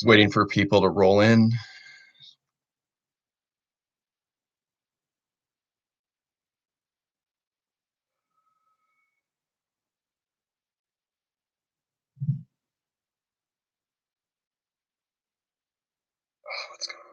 Just waiting for people to roll in. What's going on?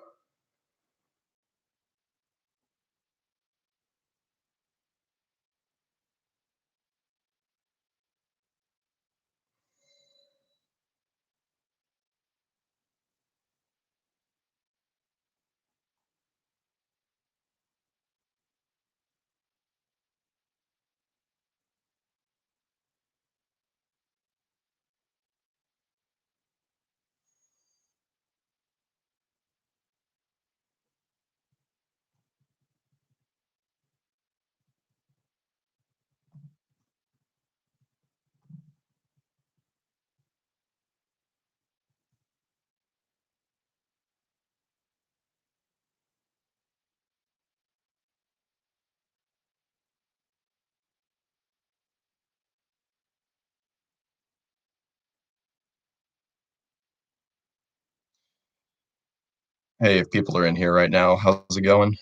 Hey, if people are in here right now, how's it going?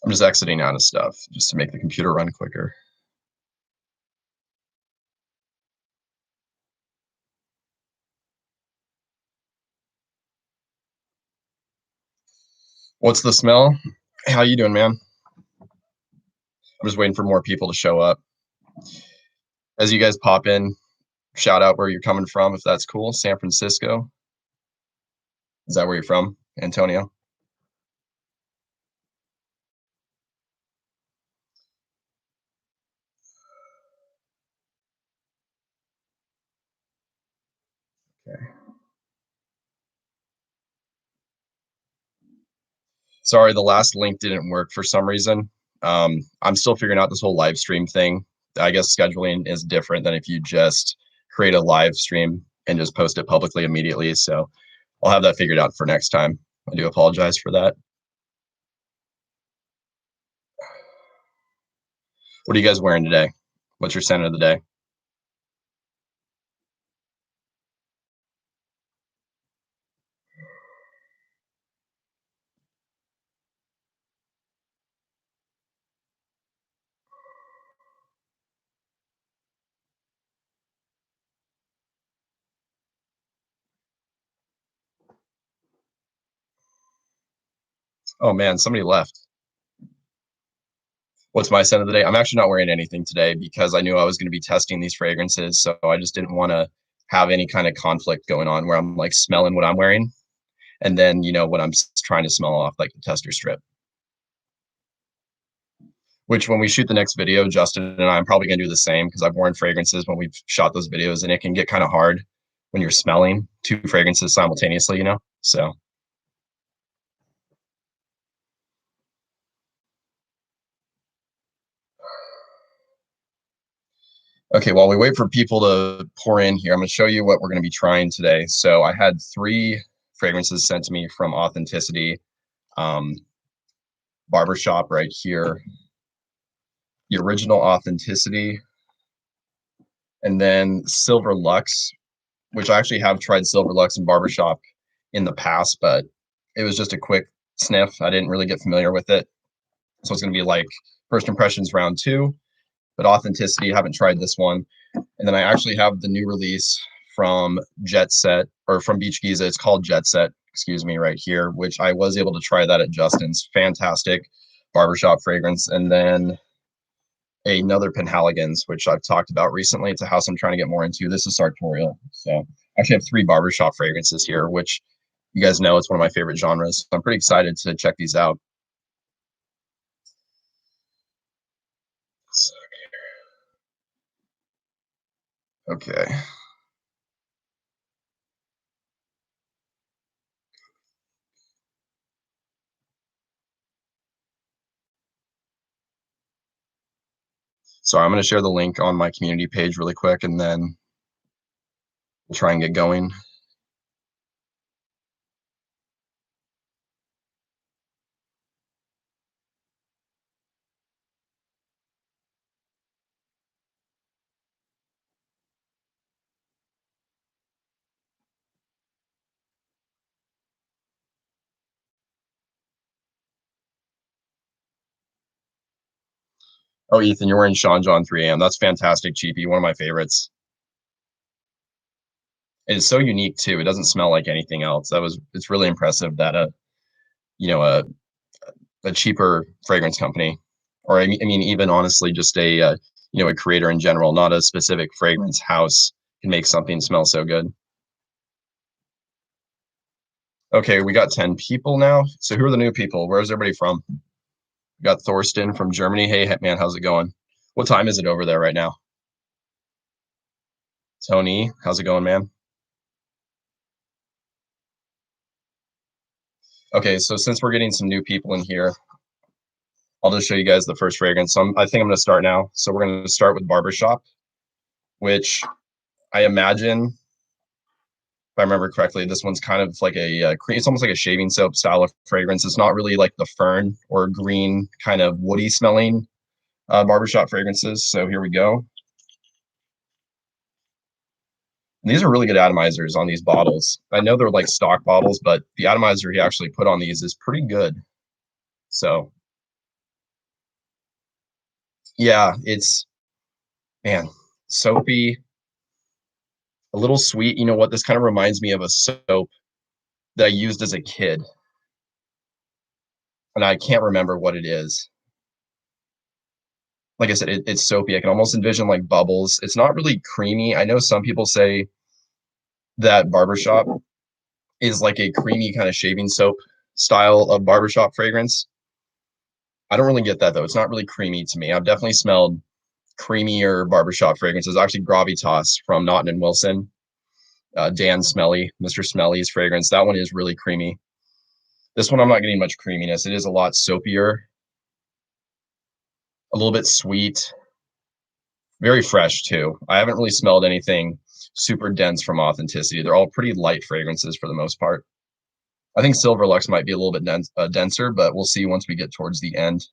I'm just exiting out of stuff just to make the computer run quicker. What's the smell? How you doing, man? I'm just waiting for more people to show up. As you guys pop in, shout out where you're coming from, if that's cool. San Francisco. Is that where you're from, Antonio? Okay. Sorry, the last link didn't work for some reason. I'm still figuring out this whole live stream thing. I guess scheduling is different than if you just create a live stream and just post it publicly immediately. So I'll have that figured out for next time. I do apologize for that. What are you guys wearing today? What's your scent of the day? Oh man, somebody left. What's my scent of the day? I'm actually not wearing anything today because I knew I was going to be testing these fragrances. So I just didn't want to have any kind of conflict going on where I'm like smelling what I'm wearing and then, what I'm trying to smell off like the tester strip. Which when we shoot the next video, Justin and I'm probably going to do the same because I've worn fragrances when we've shot those videos and it can get kind of hard when you're smelling two fragrances simultaneously, So okay, while we wait for people to pour in here, I'm going to show you what we're going to be trying today. So I had 3 fragrances sent to me from Authenticity, Barbershop right here, the original Authenticity, and then Silver Lux, which I actually have tried Silver Lux and Barbershop in the past, but it was just a quick sniff. I didn't really get familiar with it. So it's going to be like first impressions round 2, but Authenticity, haven't tried this one. And then I actually have the new release from Jet Set, or from Beach Giza. It's called Jet Set, excuse me, right here, which I was able to try that at Justin's. Fantastic barbershop fragrance. And then another Penhaligons, which I've talked about recently. It's a house I'm trying to get more into. This is Sartorial. So I actually have 3 barbershop fragrances here, which you guys know it's one of my favorite genres. So I'm pretty excited to check these out. Okay. So I'm going to share the link on my community page really quick, and then we'll try and get going. Oh, Ethan, you're wearing Sean John 3AM. That's fantastic, Cheapy. One of my favorites. It's so unique too. It doesn't smell like anything else. It's really impressive that you know, a cheaper fragrance company, or I mean, even honestly, just a a creator in general, not a specific fragrance house, can make something smell so good. Okay, we got 10 people now. So who are the new people? Where's everybody from? We got Thorsten from Germany. Hey, man, how's it going? What time is it over there right now? Tony, how's it going, man? Okay, so since we're getting some new people in here, I'll just show you guys the first fragrance. So I think I'm going to start now. So we're going to start with Barbershop, which I imagine, if I remember correctly, this one's kind of like a cream. It's almost like a shaving soap style of fragrance. It's not really like the fern or green kind of woody smelling Barbershop fragrances. So here we go. And these are really good atomizers on these bottles. I know they're like stock bottles, but the atomizer he actually put on these is pretty good. So yeah, it's, man, soapy, a little sweet. You know what? This kind of reminds me of a soap that I used as a kid. And I can't remember what it is. Like I said, it's soapy. I can almost envision like bubbles. It's not really creamy. I know some people say that Barbershop is like a creamy kind of shaving soap style of Barbershop fragrance. I don't really get that though. It's not really creamy to me. I've definitely smelled creamier Barbershop fragrances. Actually, Gravitas from Naughton and Wilson, Dan Smelly, Mr. Smelly's fragrance. That one is really creamy. This one, I'm not getting much creaminess. It is a lot soapier, a little bit sweet, very fresh too. I haven't really smelled anything super dense from Authenticity. They're all pretty light fragrances for the most part. I think Silver Lux might be a little bit denser, but we'll see once we get towards the end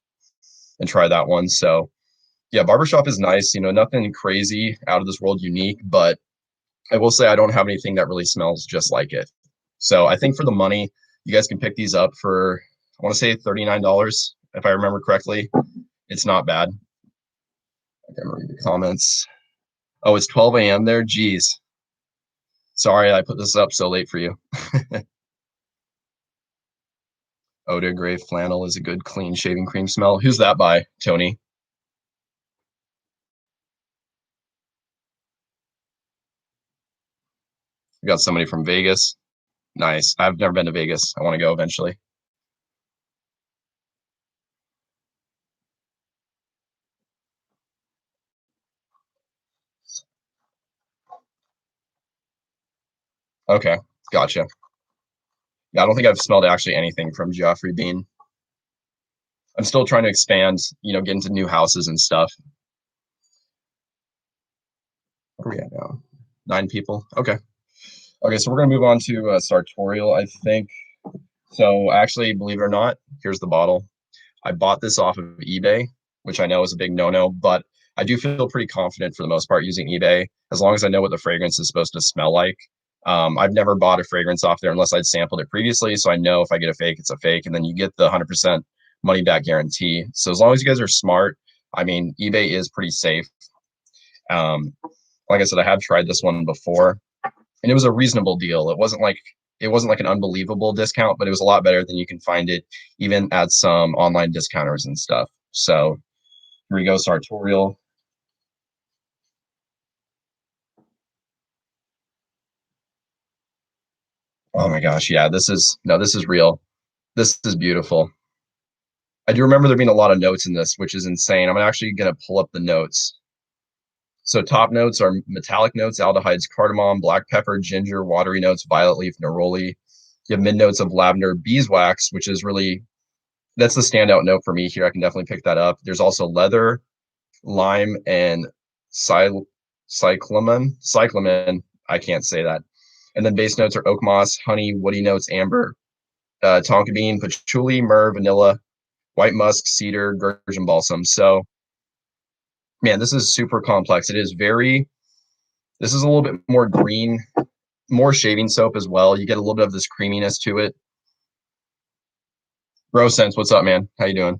and try that one. So yeah, Barbershop is nice. You know, nothing crazy, out of this world unique, but I will say I don't have anything that really smells just like it. So I think for the money, you guys can pick these up for, I want to say $39, if I remember correctly. It's not bad. I can read the comments. Oh, it's 12 a.m. there. Geez. Sorry, I put this up so late for you. Eau de Gray Flannel is a good, clean shaving cream smell. Who's that by, Tony? We got somebody from Vegas. Nice. I've never been to Vegas. I want to go eventually. Okay, gotcha. Yeah, I don't think I've smelled actually anything from Geoffrey Bean. I'm still trying to expand, get into new houses and stuff. Where are we at now? 9 people. Okay. Okay, so we're gonna move on to Sartorial, I think. So actually, believe it or not, here's the bottle. I bought this off of eBay, which I know is a big no-no, but I do feel pretty confident for the most part using eBay, as long as I know what the fragrance is supposed to smell like. I've never bought a fragrance off there unless I'd sampled it previously, so I know if I get a fake, it's a fake, and then you get the 100% money back guarantee. So as long as you guys are smart, I mean, eBay is pretty safe. Like I said, I have tried this one before, and it was a reasonable deal. It wasn't like an unbelievable discount, but it was a lot better than you can find it even at some online discounters and stuff. So here we go, Sartorial. Oh my gosh, yeah, this is real. This is beautiful. I do remember there being a lot of notes in this, which is insane. I'm actually going to pull up the notes. So top notes are metallic notes, aldehydes, cardamom, black pepper, ginger, watery notes, violet leaf, neroli. You have mid notes of lavender, beeswax, which is really, that's the standout note for me here. I can definitely pick that up. There's also leather, lime, and cyclamen. I can't say that. And then base notes are oak moss, honey, woody notes, amber, tonka bean, patchouli, myrrh, vanilla, white musk, cedar, gurkhan balsam. So, man, this is super complex. This is a little bit more green, more shaving soap as well. You get a little bit of this creaminess to it. Bro Sense, what's up, man? How you doing?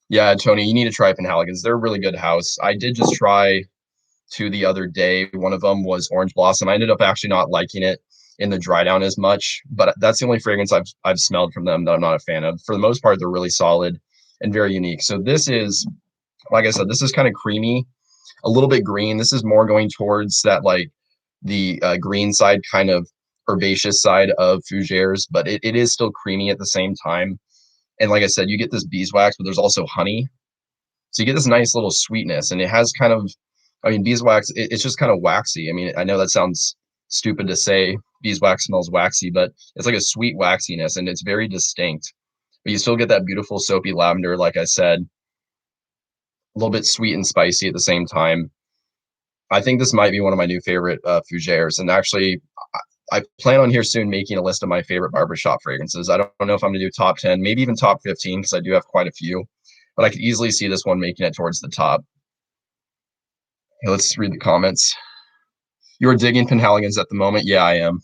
Yeah, Tony, you need to try Penhaligons. They're a really good house. I did just try two the other day. One of them was Orange Blossom. I ended up actually not liking it in the dry down as much, but that's the only fragrance I've smelled from them that I'm not a fan of. For the most part, they're really solid and very unique. So this is, like I said, this is kind of creamy, a little bit green. This is more going towards that like the green side, kind of herbaceous side of Fougères, but it is still creamy at the same time. And like I said, you get this beeswax, but there's also honey. So you get this nice little sweetness, and it has kind of, I mean, beeswax, it's just kind of waxy. I mean, I know that sounds stupid to say beeswax smells waxy, but it's like a sweet waxiness, and it's very distinct. But you still get that beautiful soapy lavender, like I said, a little bit sweet and spicy at the same time. I think this might be one of my new favorite Fougères, and actually, I plan on here soon making a list of my favorite barbershop fragrances. I don't know if I'm gonna do top 10, maybe even top 15, because I do have quite a few, but I could easily see this one making it towards the top. Okay, let's read the comments. You're digging Penhaligons at the moment? Yeah, I am.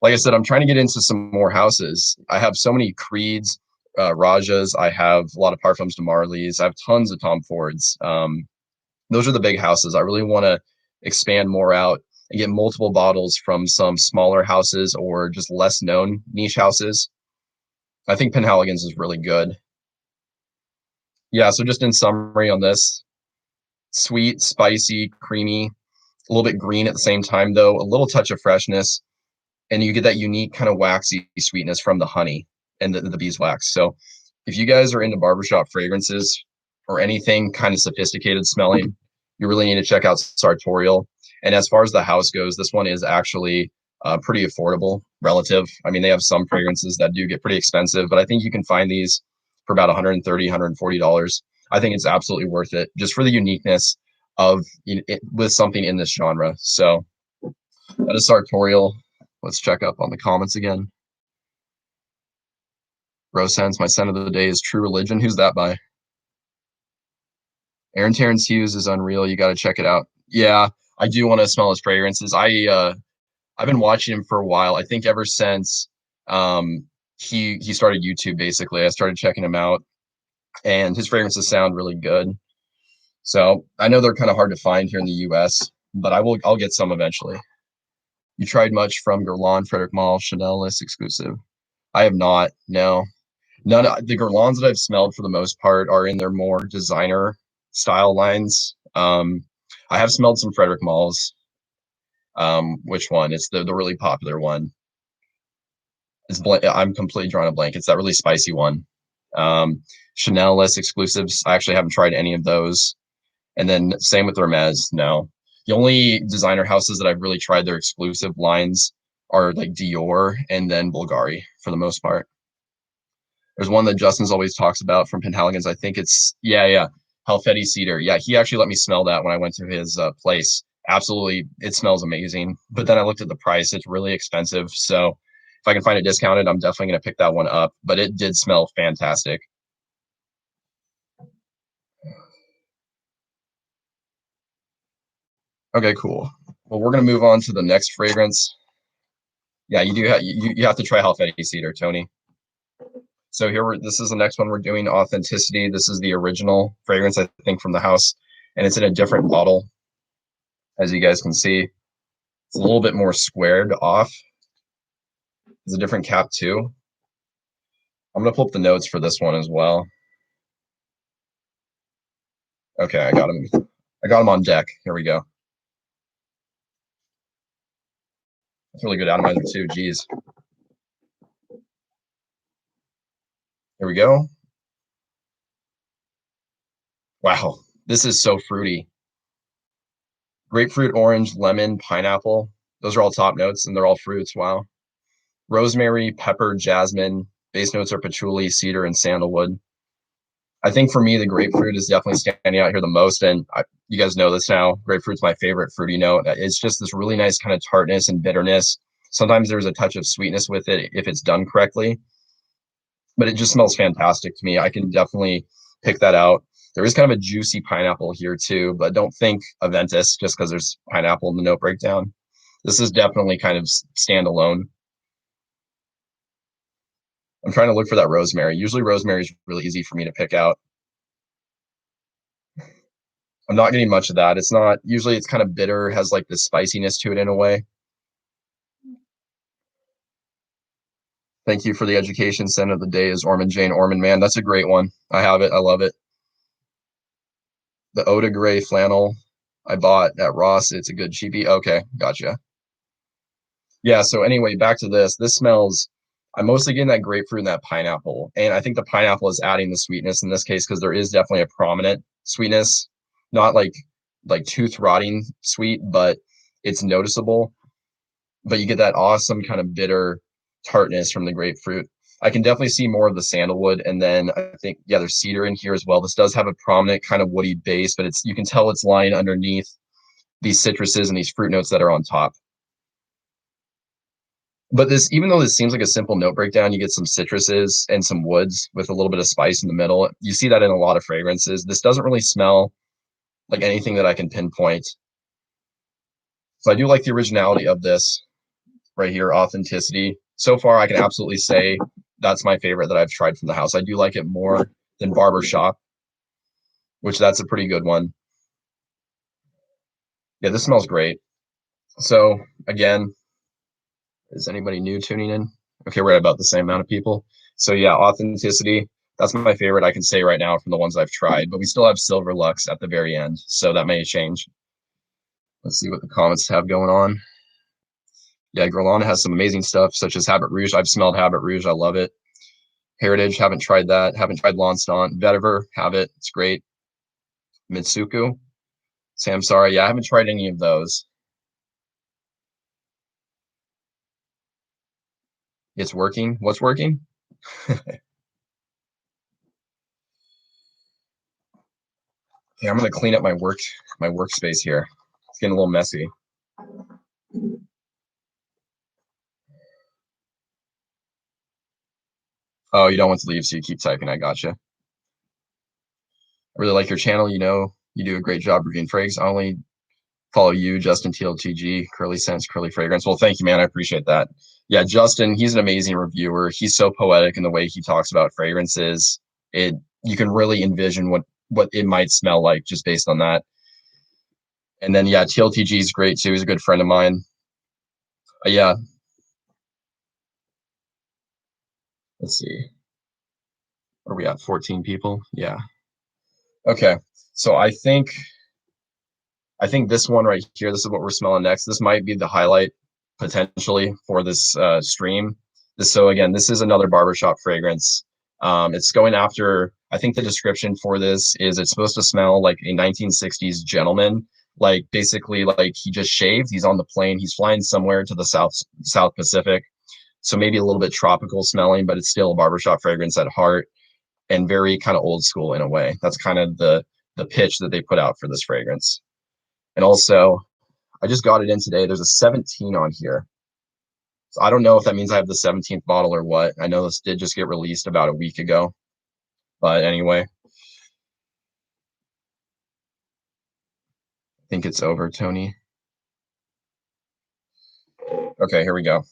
Like I said, I'm trying to get into some more houses. I have so many Creeds, Rajas. I have a lot of Parfums de Marley's. I have tons of Tom Fords. Those are the big houses. I really want to expand more out and get multiple bottles from some smaller houses or just less known niche houses. I think Penhaligons is really good. Yeah, so just in summary on this, sweet, spicy, creamy, a little bit green at the same time though, a little touch of freshness, and you get that unique kind of waxy sweetness from the honey and the beeswax. So if you guys are into barbershop fragrances or anything kind of sophisticated smelling, you really need to check out Sartorial. And as far as the house goes, this one is actually pretty affordable relative. I mean, they have some fragrances that do get pretty expensive, but I think you can find these for about $130, $140. I think it's absolutely worth it just for the uniqueness of it with something in this genre. So that is Sartorial. Let's check up on the comments again. Rose Sense, my scent of the day is True Religion. Who's that by? Aaron Terrence Hughes is unreal. You got to check it out. Yeah, I do want to smell his fragrances. I've been watching him for a while. I think ever since he started YouTube, basically. I started checking him out, and his fragrances sound really good. So I know they're kind of hard to find here in the US, but I'll get some eventually. You tried much from Guerlain, Frederic Malle, Chanel list exclusive? I have not, no. None of the Guerlains that I've smelled for the most part are in their more designer style lines. I have smelled some Frederic Malles. Which one? It's the really popular one. I'm completely drawing a blank. It's that really spicy one. Chanel list exclusives. I actually haven't tried any of those. And then same with Hermes. No, the only designer houses that I've really tried their exclusive lines are like Dior and then Bulgari for the most part. There's one that Justin's always talks about from Penhaligons. I think it's, yeah, Halfeti Cedar. Yeah, he actually let me smell that when I went to his place. Absolutely, it smells amazing. But then I looked at the price. It's really expensive. So if I can find it discounted, I'm definitely going to pick that one up. But it did smell fantastic. Okay, cool. Well, we're going to move on to the next fragrance. Yeah, you have to try Halfeti Cedar, Tony. So this is the next one we're doing, Authenticity. This is the original fragrance, I think, from the house, and it's in a different bottle, as you guys can see. It's a little bit more squared off. There's a different cap too. I'm gonna pull up the notes for this one as well. Okay, I got him on deck. Here we go. That's a really good atomizer too. Geez. Here we go. Wow, this is so fruity. Grapefruit, orange, lemon, pineapple. Those are all top notes, and they're all fruits. Wow. Rosemary, pepper, jasmine. Base notes are patchouli, cedar, and sandalwood. I think for me, the grapefruit is definitely standing out here the most. And you guys know this now. Grapefruit's my favorite fruity note. It's just this really nice kind of tartness and bitterness. Sometimes there's a touch of sweetness with it if it's done correctly. But it just smells fantastic to me. I can definitely pick that out. There is kind of a juicy pineapple here too, but don't think Aventus just because there's pineapple in the note breakdown. This is definitely kind of standalone. I'm trying to look for that rosemary. Usually rosemary is really easy for me to pick out. I'm not getting much of that. It's not, usually it's kind of bitter, has like this spiciness to it in a way. Thank you for the education. Scent of the day is Ormond Jane Ormond. Man, that's a great one. I have it. I love it. The Eau de Gray flannel I bought at Ross. It's a good cheapie. Okay, gotcha. Yeah, so anyway, back to this. This smells, I'm mostly getting that grapefruit and that pineapple. And I think the pineapple is adding the sweetness in this case because there is definitely a prominent sweetness. Not like tooth rotting sweet, but it's noticeable. But you get that awesome kind of bitter tartness from the grapefruit. I can definitely see more of the sandalwood, and then I think, yeah, there's cedar in here as well. This does have a prominent kind of woody base, but you can tell it's lying underneath these citruses and these fruit notes that are on top. But this, even though this seems like a simple note breakdown, you get some citruses and some woods with a little bit of spice in the middle. You see that in a lot of fragrances. This doesn't really smell like anything that I can pinpoint. So I do like the originality of this right here, authenticity. So far, I can absolutely say that's my favorite that I've tried from the house. I do like it more than Barbershop, which that's a pretty good one. Yeah, this smells great. So again, is anybody new tuning in? Okay, we're at about the same amount of people. So yeah, authenticity. That's my favorite I can say right now from the ones I've tried, but we still have Silver Lux at the very end, so that may change. Let's see what the comments have going on. Yeah, Guerlain has some amazing stuff, such as Habit Rouge. I've smelled Habit Rouge. I love it. Heritage, haven't tried that. Haven't tried Lonstant. Vetiver, have it. It's great. Mitsuku, Samsara. Yeah, I haven't tried any of those. It's working. What's working? Okay, I'm gonna clean up my workspace here. It's getting a little messy. Oh, you don't want to leave, so you keep typing. I gotcha. I really like your channel. You know, you do a great job reviewing frags. I only follow you, Justin TLTG, Curly Sense, Curly Fragrance. Well, thank you, man. I appreciate that. Yeah, Justin, he's an amazing reviewer. He's so poetic in the way he talks about fragrances. You can really envision what it might smell like just based on that. And then yeah, TLTG is great too. He's a good friend of mine. Yeah. Let's see. What are we at? 14 people? Yeah. Okay. So I think this one right here, this is what we're smelling next. This might be the highlight potentially for this stream. So again, this is another barbershop fragrance. It's going after, I think the description for this is it's supposed to smell like a 1960s gentleman, like basically like he just shaved, he's on the plane, he's flying somewhere to the South Pacific. So maybe a little bit tropical smelling, but it's still a barbershop fragrance at heart and very kind of old school in a way. That's kind of the pitch that they put out for this fragrance. And also, I just got it in today. There's a 17 on here. So I don't know if that means I have the 17th bottle or what. I know this did just get released about a week ago. But anyway, I think it's over, Tony. Okay, here we go.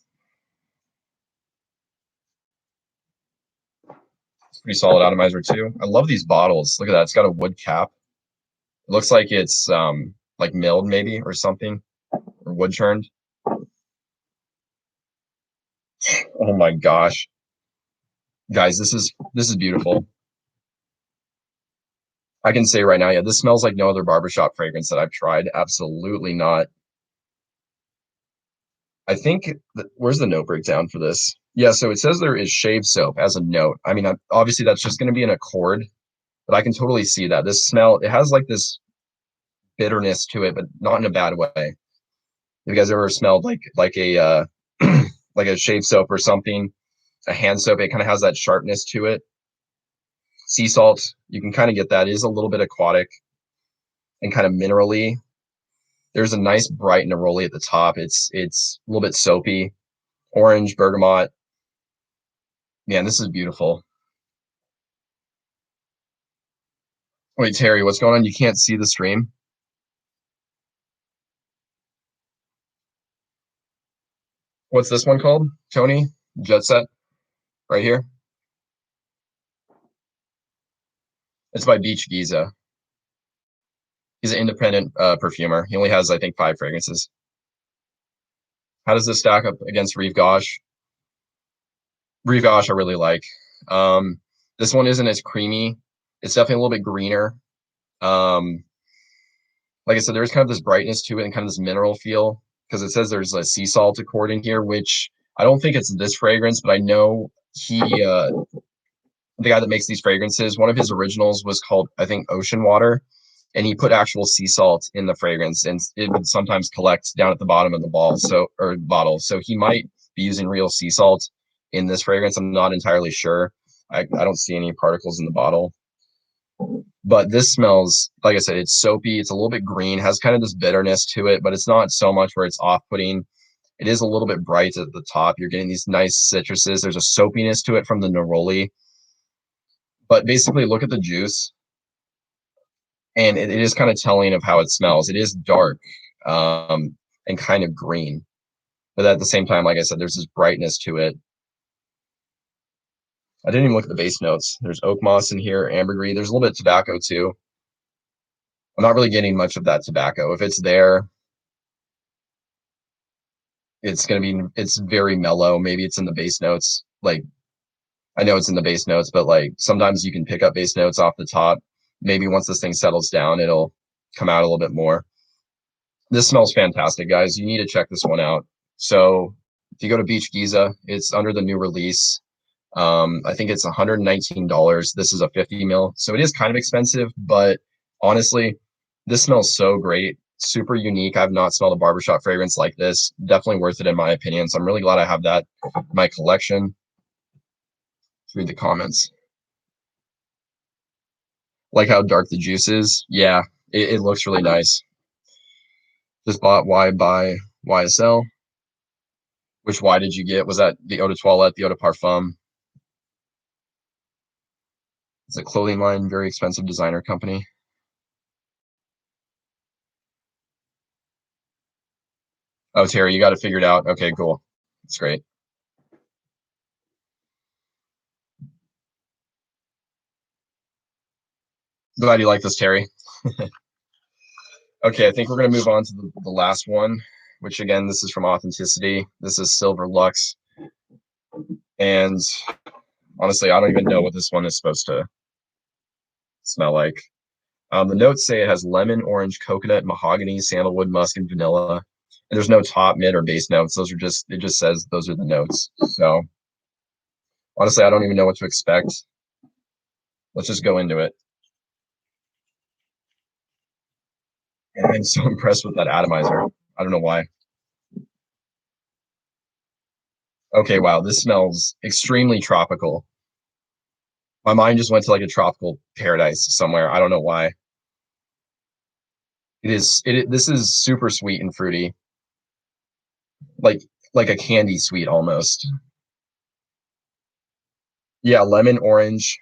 It's pretty solid atomizer too. I love these bottles. Look at that. It's got a wood cap. It looks like it's like milled maybe or something, or wood churned. Oh my gosh. Guys, this is beautiful. I can say right now, yeah, this smells like no other barbershop fragrance that I've tried. Absolutely not. I think, where's the note breakdown for this? Yeah, so it says there is shave soap as a note. I mean, obviously that's just going to be an accord, but I can totally see that. This smell, it has like this bitterness to it, but not in a bad way. Have you guys ever smelled like a like a shave soap or something, a hand soap? It kind of has that sharpness to it. Sea salt, you can kind of get that. It is a little bit aquatic and kind of minerally. There's a nice bright neroli at the top. It's a little bit soapy. Orange, bergamot. Man, this is beautiful. Wait, Terry, what's going on? You can't see the stream? What's this one called? Tony? Jet Set? Right here? It's by Beach Giza. He's an independent perfumer. He only has, I think, 5 fragrances. How does this stack up against Rive Gauche? Rive Gauche I really like. This one isn't as creamy. It's definitely a little bit greener. Like I said, there's kind of this brightness to it and kind of this mineral feel, because it says there's a sea salt accord in here, which I don't think it's this fragrance, but I know the guy that makes these fragrances, one of his originals was called, I think, Ocean Water, and he put actual sea salt in the fragrance, and it would sometimes collect down at the bottom of the bottle. So he might be using real sea salt in this fragrance. I'm not entirely sure. I don't see any particles in the bottle. But this smells, like I said, it's soapy. It's a little bit green, has kind of this bitterness to it, but it's not so much where it's off-putting. It is a little bit bright at the top. You're getting these nice citruses. There's a soapiness to it from the neroli. But basically, look at the juice. And it is kind of telling of how it smells. It is dark and kind of green. But at the same time, like I said, there's this brightness to it. I didn't even look at the base notes. There's oak moss in here, ambergris. There's a little bit of tobacco too. I'm not really getting much of that tobacco. If it's there, it's very mellow. Maybe it's in the base notes. Like, I know it's in the base notes, but like sometimes you can pick up base notes off the top. Maybe once this thing settles down, it'll come out a little bit more. This smells fantastic, guys. You need to check this one out. So if you go to Beach Giza, it's under the new release. I think it's $119. This is a 50 mil. So it is kind of expensive, but honestly, this smells so great. Super unique. I've not smelled a barbershop fragrance like this. Definitely worth it in my opinion. So I'm really glad I have that in my collection. Let's read the comments. Like how dark the juice is. Yeah, it looks really nice. Just bought Y by YSL. Which Y did you get? Was that the Eau de Toilette, the Eau de Parfum? It's a clothing line, very expensive designer company. Oh, Terry, you got it figured out. Okay, cool. That's great. Glad you like this, Terry. Okay, I think we're going to move on to the last one, which again, this is from Authenticity. This is Silver Lux. And honestly, I don't even know what this one is supposed to smell like. The notes say it has lemon, orange, coconut, mahogany, sandalwood, musk, and vanilla. And there's no top, mid, or base notes. Those are it just says those are the notes. So honestly, I don't even know what to expect. Let's just go into it. And I'm so impressed with that atomizer. I don't know why. Okay, wow, this smells extremely tropical. My mind just went to like a tropical paradise somewhere. I don't know why. This is super sweet and fruity. Like a candy sweet almost. Yeah, lemon, orange.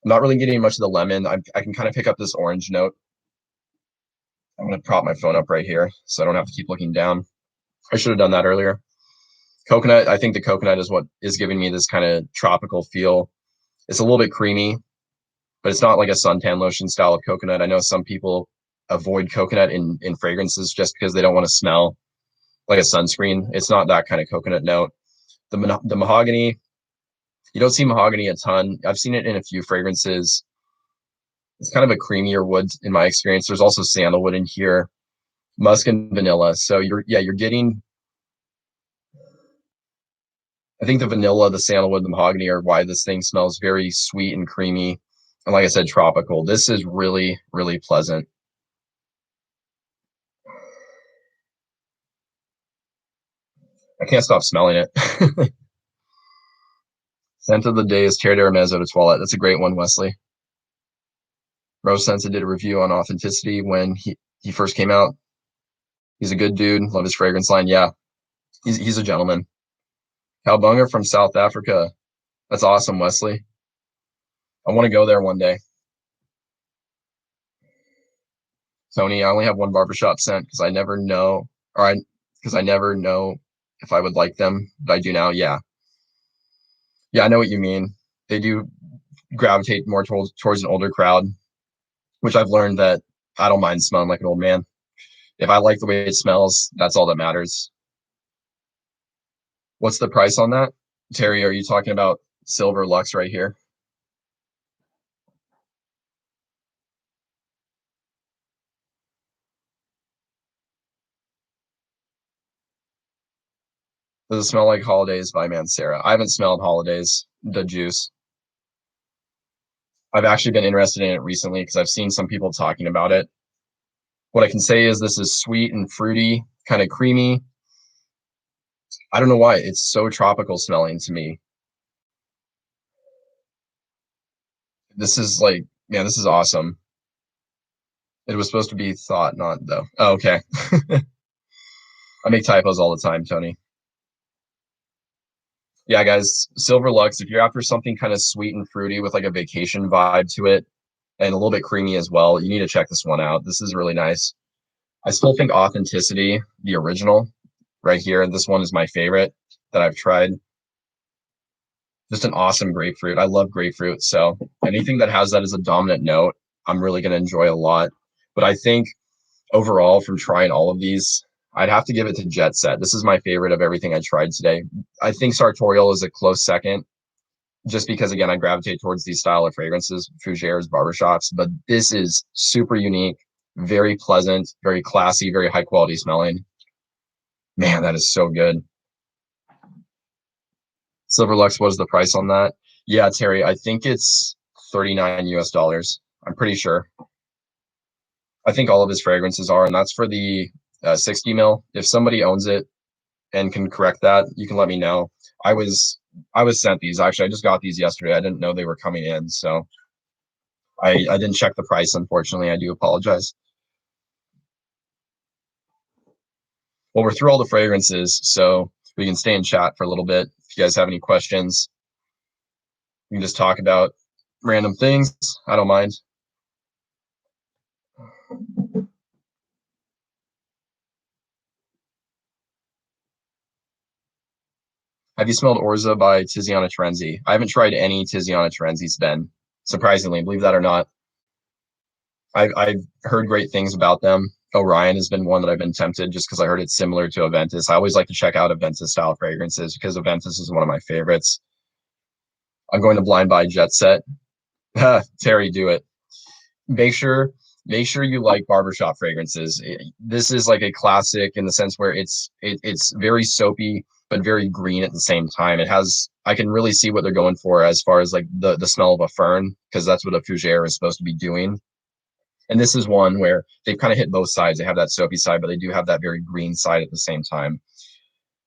I'm not really getting much of the lemon. I can kind of pick up this orange note. I'm gonna prop my phone up right here so I don't have to keep looking down. I should have done that earlier. Coconut, I think the coconut is what is giving me this kind of tropical feel. It's a little bit creamy, but it's not like a suntan lotion style of coconut. I know some people avoid coconut in fragrances just because they don't want to smell like a sunscreen. It's not that kind of coconut note. The mahogany, you don't see mahogany a ton. I've seen it in a few fragrances. It's kind of a creamier wood in my experience. There's also sandalwood in here, musk and vanilla. So you're getting, I think the vanilla, the sandalwood, the mahogany are why this thing smells very sweet and creamy. And like I said, tropical. This is really, really pleasant. I can't stop smelling it. Scent of the day is Terre d'Hermes Eau de Toilette. That's a great one, Wesley. Rose Sensa did a review on Authenticity when he first came out. He's a good dude. Love his fragrance line. Yeah, he's a gentleman. Kalbunga from South Africa. That's awesome, Wesley. I want to go there one day. Tony, I only have one barbershop scent because I never know if I would like them, but I do now. Yeah. Yeah, I know what you mean. They do gravitate more towards an older crowd, which I've learned that I don't mind smelling like an old man. If I like the way it smells, that's all that matters. What's the price on that? Terry, are you talking about Silver Lux right here? Does it smell like Holidays by Mancera? I haven't smelled Holidays, the juice. I've actually been interested in it recently because I've seen some people talking about it. What I can say is this is sweet and fruity, kind of creamy. I don't know why. It's so tropical smelling to me. This is like, yeah, this is awesome. It was supposed to be thought, not though. Oh, okay. I make typos all the time, Tony. Yeah, guys, Silver Lux, if you're after something kind of sweet and fruity with like a vacation vibe to it and a little bit creamy as well, you need to check this one out. This is really nice. I still think Authenticity, the original, right here, this one is my favorite that I've tried. Just an awesome grapefruit. I love grapefruit, so anything that has that as a dominant note, I'm really going to enjoy a lot. But I think overall, from trying all of these, I'd have to give it to Jet Set. This is my favorite of everything I tried today. I think Sartorial is a close second, just because, again, I gravitate towards these style of fragrances, fougères, barbershops, but this is super unique, very pleasant, very classy, very high quality smelling. Man, that is so good. Silver Lux, what is the price on that? Yeah, Terry, I think it's 39 US dollars. I'm pretty sure. I think all of his fragrances are, and that's for the 60 mil. If somebody owns it and can correct that, you can let me know. I was sent these. Actually, I just got these yesterday. I didn't know they were coming in, so I didn't check the price, unfortunately. I do apologize. Well, we're through all the fragrances, so we can stay in chat for a little bit. If you guys have any questions, we can just talk about random things. I don't mind. Have you smelled Orza by Tiziana Terenzi? I haven't tried any Tiziana Terenzi's been, surprisingly, believe that or not. I've heard great things about them. Orion has been one that I've been tempted just because I heard it's similar to Aventus. I always like to check out Aventus style fragrances because Aventus is one of my favorites. I'm going to blind buy Jet Set. Terry, do it. Make sure you like barbershop fragrances. This is like a classic in the sense where it's very soapy but very green at the same time. It has, I can really see what they're going for as far as like the smell of a fern, because that's what a fougere is supposed to be doing. And this is one where they've kind of hit both sides. They have that soapy side, but they do have that very green side at the same time.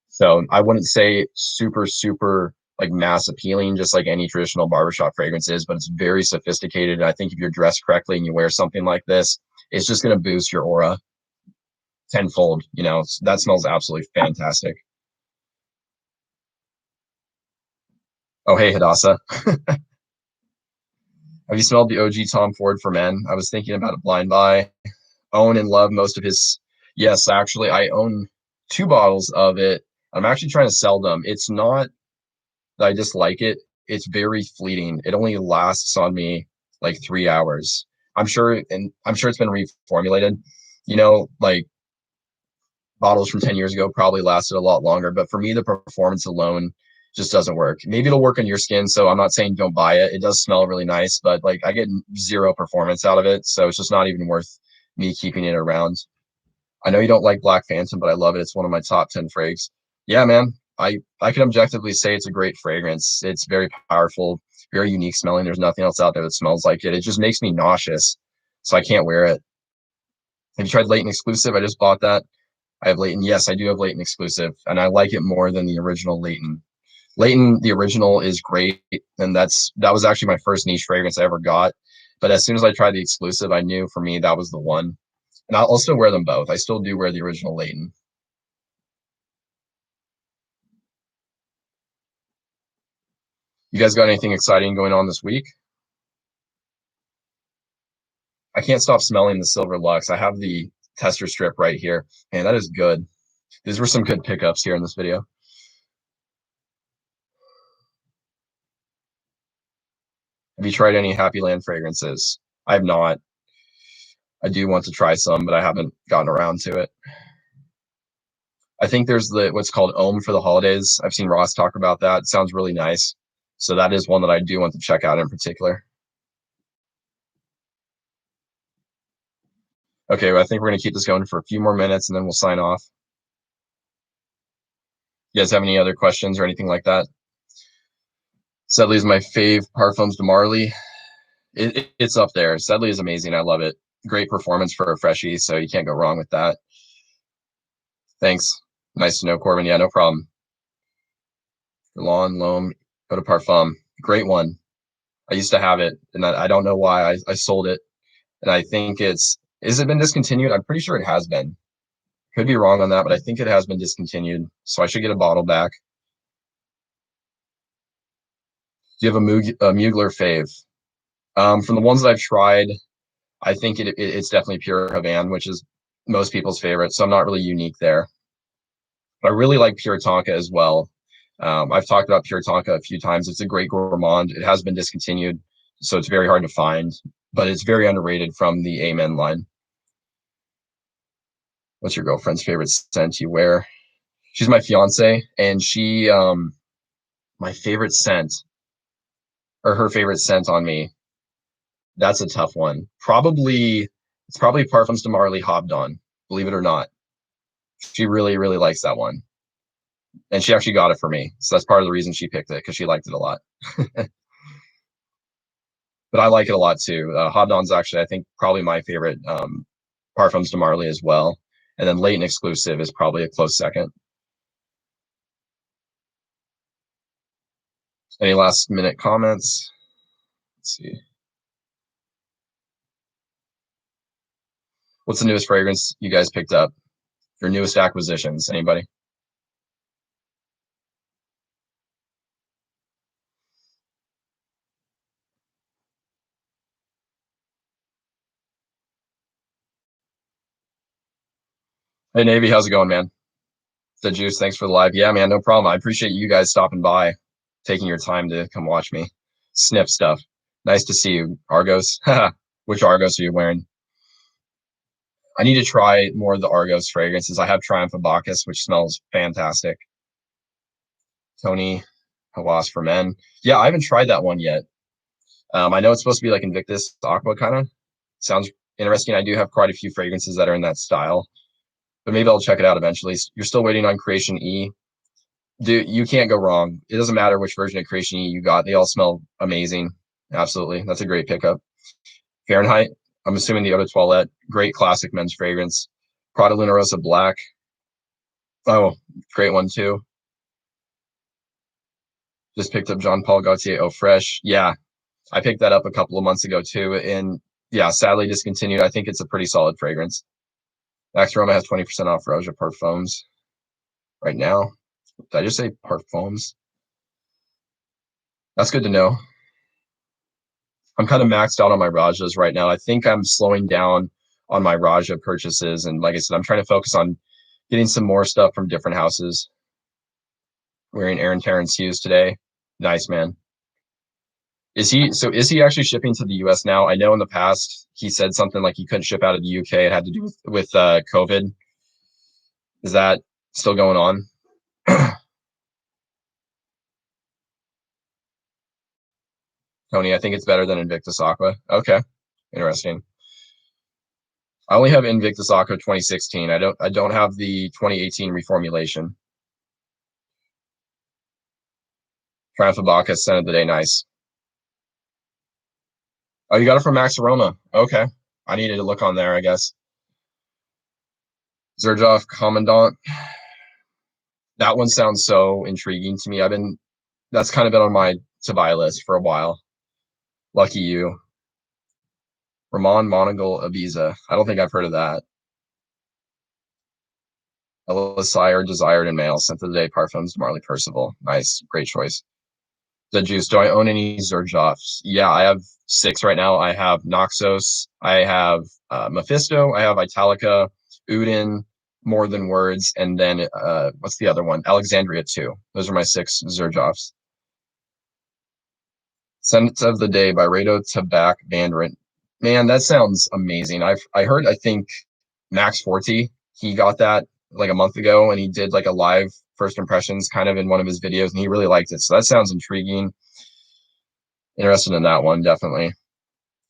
So I wouldn't say super, super like mass appealing, just like any traditional barbershop fragrance is, but it's very sophisticated. And I think if you're dressed correctly and you wear something like this, it's just going to boost your aura tenfold. You know, that smells absolutely fantastic. Oh, hey, Hadassah. Have you smelled the OG Tom Ford for Men? I was thinking about a blind buy. Own and love most of his. Yes, actually, I own 2 bottles of it. I'm actually trying to sell them. It's not that I dislike it. It's very fleeting. It only lasts on me like 3 hours. I'm sure it's been reformulated. You know, like bottles from 10 years ago probably lasted a lot longer, but for me, the performance alone just doesn't work. Maybe it'll work on your skin, so I'm not saying don't buy it. It does smell really nice, but like I get zero performance out of it, so it's just not even worth me keeping it around. I know you don't like Black Phantom, but I love it. It's one of my top 10 frags. Yeah, man. I can objectively say it's a great fragrance. It's very powerful, very unique smelling. There's nothing else out there that smells like it. It just makes me nauseous, so I can't wear it. Have you tried Leighton Exclusive? I just bought that. I have Leighton. Yes, I do have Leighton Exclusive, and I like it more than the original Leighton. Leighton, the original, is great, and that was actually my first niche fragrance I ever got. But as soon as I tried the exclusive, I knew for me that was the one. And I'll also wear them both. I still do wear the original Leighton. You guys got anything exciting going on this week? I can't stop smelling the Silver Lux. I have the tester strip right here. Man, that is good. These were some good pickups here in this video. Have you tried any Happy Land fragrances? I have not. I do want to try some, but I haven't gotten around to it. I think there's what's called Ohm for the holidays. I've seen Ross talk about that. It sounds really nice. So that is one that I do want to check out in particular. Okay, well, I think we're going to keep this going for a few more minutes and then we'll sign off. You guys have any other questions or anything like that? Sedley is my fave Parfums de Marly. It's up there. Sedley is amazing. I love it. Great performance for a freshie, so you can't go wrong with that. Thanks. Nice to know, Corbin. Yeah, no problem. Lawn, L'Homme, Eau de Parfum. Great one. I used to have it, and I don't know why I sold it. And I think is it been discontinued? I'm pretty sure it has been. Could be wrong on that, but I think it has been discontinued. So I should get a bottle back. Do you have a Mugler fave? From the ones that I've tried, I think it's definitely Pure Havana, which is most people's favorite. So I'm not really unique there. But I really like Pure Tonka as well. I've talked about Pure Tonka a few times. It's a great gourmand. It has been discontinued, so it's very hard to find, but it's very underrated from the Amen line. What's your girlfriend's favorite scent you wear? She's my fiance, and she, my favorite scent, or her favorite scent on me. That's a tough one. It's probably Parfums de Marly Hobbed On, believe it or not. She really, really likes that one. And she actually got it for me. So that's part of the reason she picked it, because she liked it a lot. But I like it a lot too. Hobbed On's actually, I think, probably my favorite Parfums de Marly as well. And then Latent Exclusive is probably a close second. Any last minute comments? Let's see. What's the newest fragrance you guys picked up? Your newest acquisitions? Anybody? Hey, Navy, how's it going, man? The Juice, thanks for the live. Yeah, man, no problem. I appreciate you guys stopping by, taking your time to come watch me sniff stuff. Nice to see you, Argos. Which Argos are you wearing? I need to try more of the Argos fragrances. I have Triumph of Bacchus, which smells fantastic. Tony Hawas for Men. Yeah, I haven't tried that one yet. I know it's supposed to be like Invictus Aqua kind of. Sounds interesting. I do have quite a few fragrances that are in that style, but maybe I'll check it out eventually. You're still waiting on Creation E. Dude, you can't go wrong. It doesn't matter which version of Creation E you got. They all smell amazing. Absolutely. That's a great pickup. Fahrenheit. I'm assuming the Eau de Toilette. Great classic men's fragrance. Prada Luna Rosa Black. Oh, great one too. Just picked up Jean Paul Gaultier Eau Fresh. Yeah, I picked that up a couple of months ago too. And yeah, sadly discontinued. I think it's a pretty solid fragrance. Max Aroma has 20% off Roja Parfums right now. Did I just say Parfums? That's good to know. I'm kind of maxed out on my Rajas right now. I think I'm slowing down on my Raja purchases. And like I said, I'm trying to focus on getting some more stuff from different houses. Wearing Aaron Terrence Hughes today. Nice, man. Is he actually shipping to the US now? I know in the past he said something like he couldn't ship out of the UK. It had to do with COVID. Is that still going on? Tony, I think it's better than Invictus Aqua. Okay. Interesting. I only have Invictus Aqua 2016. I don't have the 2018 reformulation. Triumph of Bacchus, scent of the day, nice. Oh, you got it from Max Aroma. Okay. I needed to look on there, I guess. Zerjoff Commandant. That one sounds so intriguing to me. That's kind of been on my to buy list for a while. Lucky you. Ramon Monagal Ibiza. I don't think I've heard of that. Elisire Desired in Male. Scent of the Day Parfums, Marley Percival. Nice. Great choice. The Juice. Do I own any Zerjoffs? Yeah, I have 6 right now. I have Noxos. I have Mephisto. I have Italica, Udin, More Than Words, and then what's the other one? Alexandria 2. Those are my 6 Zerjoffs. Scent of the Day by Rado Tabac Bandrit. Man, that sounds amazing. I heard, I think Max Forte, he got that like a month ago, and he did like a live first impressions kind of in one of his videos, and he really liked it. So that sounds intriguing. Interested in that one, definitely.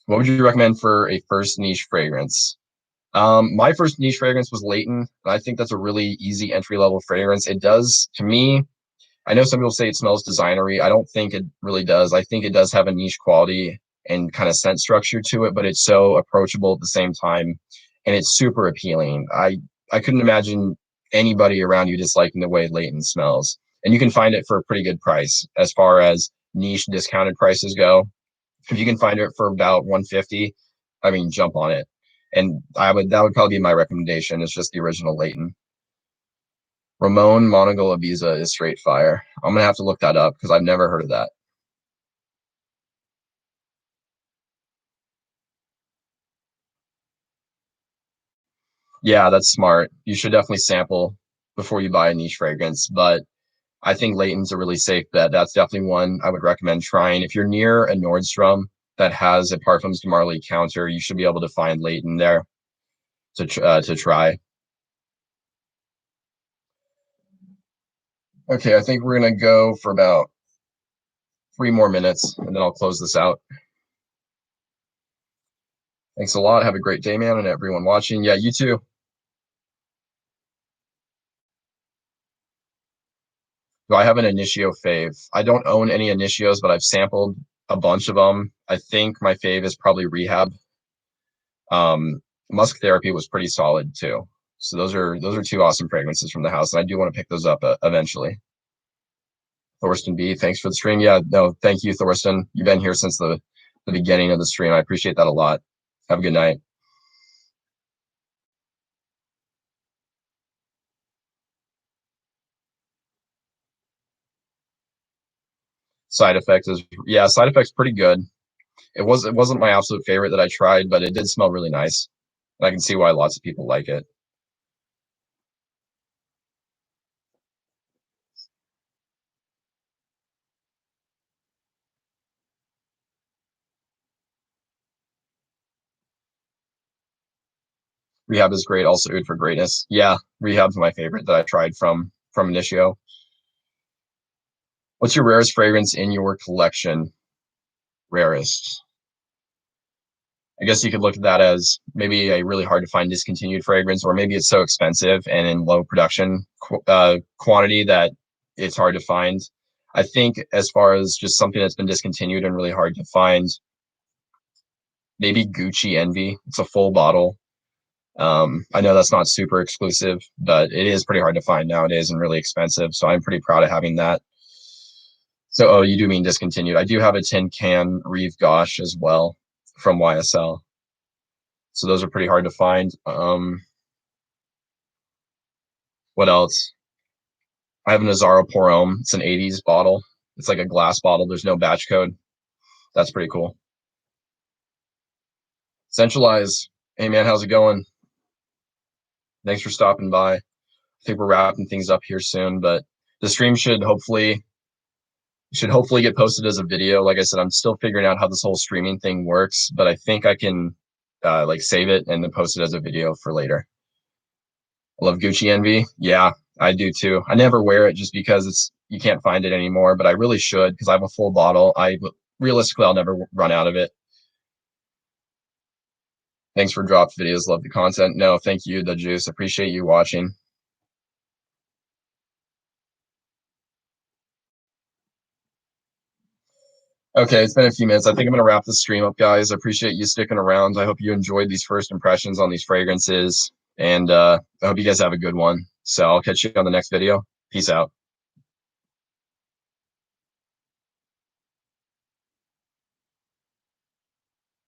What would you recommend for a first niche fragrance? My first niche fragrance was Leighton. I think that's a really easy entry level fragrance. It does, to me, I know some people say it smells designery. I don't think it really does. I think it does have a niche quality and kind of scent structure to it, but it's so approachable at the same time, and it's super appealing. I couldn't imagine anybody around you disliking the way Leighton smells, and you can find it for a pretty good price as far as niche discounted prices go. If you can find it for about 150, I mean, jump on it. And that would probably be my recommendation. It's just the original Leighton. Ramon Monagal Ibiza is straight fire. I'm gonna have to look that up because I've never heard of that. Yeah, that's smart. You should definitely sample before you buy a niche fragrance, but I think Leighton's a really safe bet. That's definitely one I would recommend trying. If you're near a Nordstrom that has a Parfums de Marly counter, you should be able to find Leighton there to try. Okay, I think we're gonna go for about 3 more minutes, and then I'll close this out. Thanks a lot. Have a great day, man, and everyone watching. Yeah, you too. Do I have an Initio fave? I don't own any Initios, but I've sampled a bunch of them. I think my fave is probably Rehab. Musk Therapy was pretty solid too. So those are two awesome fragrances from the house, and I do want to pick those up eventually. Thorsten B, thanks for the stream. Yeah, no, thank you, Thorsten. You've been here since the beginning of the stream. I appreciate that a lot. Have a good night. Side Effect is, yeah, Side Effect's pretty good. It wasn't my absolute favorite that I tried, but it did smell really nice. I can see why lots of people like it. Rehab is great, also Oud for Greatness. Yeah, Rehab's my favorite that I tried from Initio. What's your rarest fragrance in your collection? Rarest. I guess you could look at that as maybe a really hard to find discontinued fragrance, or maybe it's so expensive and in low production quantity that it's hard to find. I think as far as just something that's been discontinued and really hard to find, maybe Gucci Envy. It's a full bottle. I know that's not super exclusive, but it is pretty hard to find nowadays and really expensive. So I'm pretty proud of having that. So, oh, you do mean discontinued. I do have a tin can Rive Gauche as well from YSL. So those are pretty hard to find. What else? I have an Azaro Pour Homme. It's an 80s bottle. It's like a glass bottle. There's no batch code. That's pretty cool. Centralize. Hey, man, how's it going? Thanks for stopping by. I think we're wrapping things up here soon, but the stream should hopefully get posted as a video. Like I said, I'm still figuring out how this whole streaming thing works, but I think I can like save it and then post it as a video for later. I love Gucci Envy. Yeah, I do too. I never wear it just because you can't find it anymore, but I really should because I have a full bottle. Realistically, I'll never run out of it. Thanks for dropped videos. Love the content. No, thank you, The Juice. Appreciate you watching. Okay, it's been a few minutes. I think I'm going to wrap the stream up, guys. I appreciate you sticking around. I hope you enjoyed these first impressions on these fragrances, and I hope you guys have a good one. So I'll catch you on the next video. Peace out.